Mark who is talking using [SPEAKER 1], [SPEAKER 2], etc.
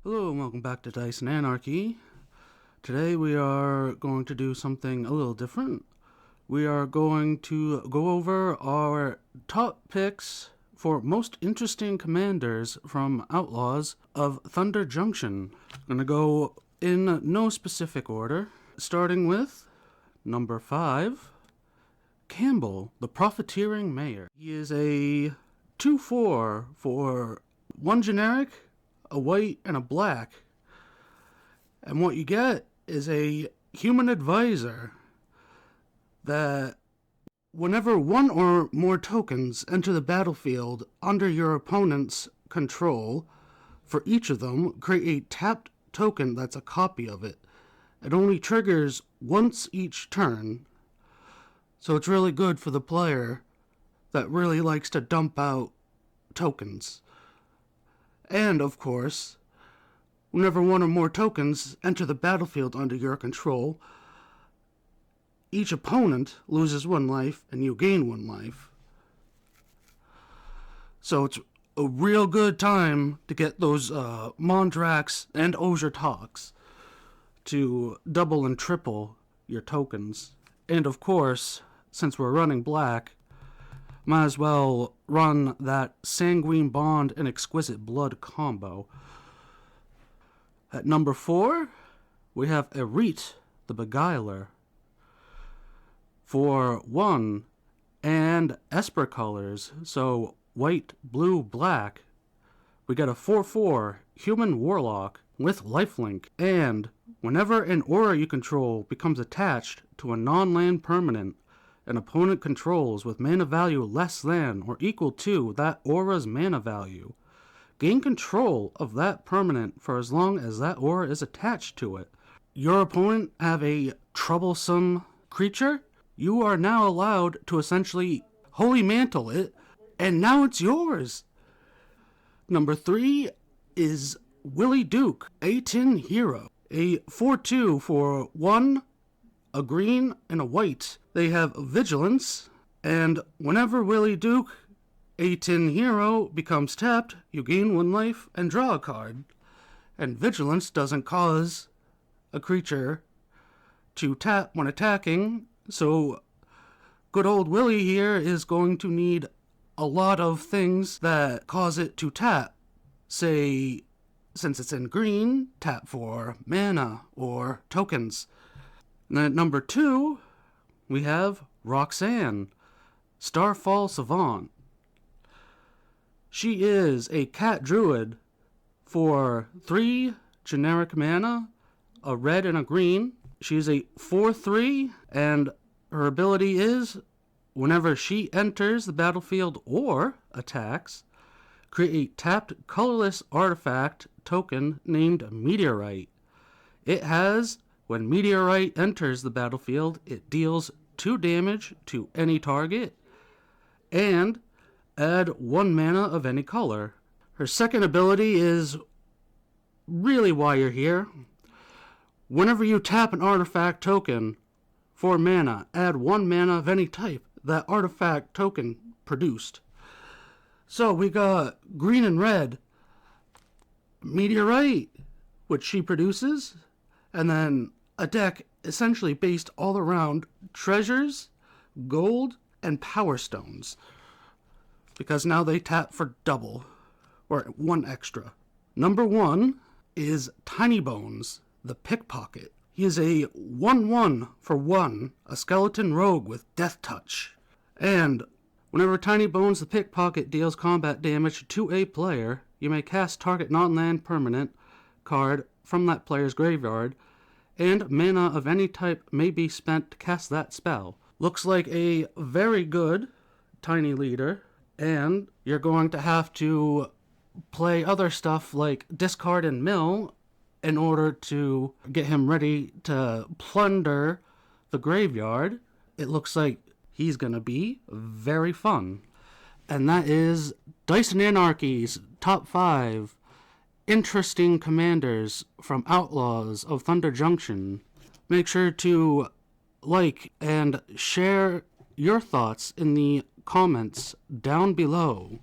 [SPEAKER 1] Hello and welcome back to Dice and Anarchy. Today we are going to do something a little different. We are going to go over our top picks for most interesting commanders from Outlaws of Thunder Junction. I'm going to go in no specific order, starting with number 5, Campbell, the Profiteering Mayor. He is a 2/4 for one generic, a white, and a black. And what you get is a human advisor that whenever one or more tokens enter the battlefield under your opponent's control, for each of them, create a tapped token that's a copy of it. It only triggers once each turn, so it's really good for the player that really likes to dump out tokens. And, of course, whenever one or more tokens enter the battlefield under your control, each opponent loses 1 life and you gain 1 life. So it's a real good time to get those Mondrax and Ozertox to double and triple your tokens. And, of course, since we're running black, might as well run that Sanguine Bond and Exquisite Blood combo. At number 4, we have Erit, the Beguiler. For 1 and Esper colors, so white, blue, black, we get a 4/4 Human Warlock with lifelink. And whenever an aura you control becomes attached to a non-land permanent an opponent controls with mana value less than or equal to that aura's mana value, gain control of that permanent for as long as that aura is attached to it. Your opponent have a troublesome creature, you are now allowed to essentially holy mantle it, and now it's yours. Number 3 is Willie Duke, a tin hero. A 4/2 for 1, a green, and a white. They have vigilance, and whenever Willie Duke, a tin hero, becomes tapped, you gain 1 life and draw a card. And vigilance doesn't cause a creature to tap when attacking, so good old Willie here is going to need a lot of things that cause it to tap. Say, since it's in green, tap for mana or tokens. And then at number 2, we have Roxsan Starfall Savant. She is a cat druid for 3 generic mana, a red and a green. She's a 4/3, and her ability is, whenever she enters the battlefield or attacks, create a tapped colorless artifact token named Meteorite. It has, when Meteorite enters the battlefield, it deals 2 damage to any target, and add 1 mana of any color. Her second ability is really why you're here. Whenever you tap an artifact token for mana, add 1 mana of any type that artifact token produced. So we got green and red Meteorite, which she produces, and then a deck essentially based all around treasures, gold, and power stones, because now they tap for double, or 1 extra. Number 1 is Tiny Bones, the Pickpocket. He is a 1/1 for 1, a skeleton rogue with Death Touch. And whenever Tiny Bones the Pickpocket deals combat damage to a player, you may cast target non-land permanent card from that player's graveyard, and mana of any type may be spent to cast that spell. Looks like a very good tiny leader, and you're going to have to play other stuff like discard and mill in order to get him ready to plunder the graveyard. It looks like he's going to be very fun. And that is Dice and Anarchy's top 5 interesting commanders from Outlaws of Thunder Junction. Make sure to like and share your thoughts in the comments down below.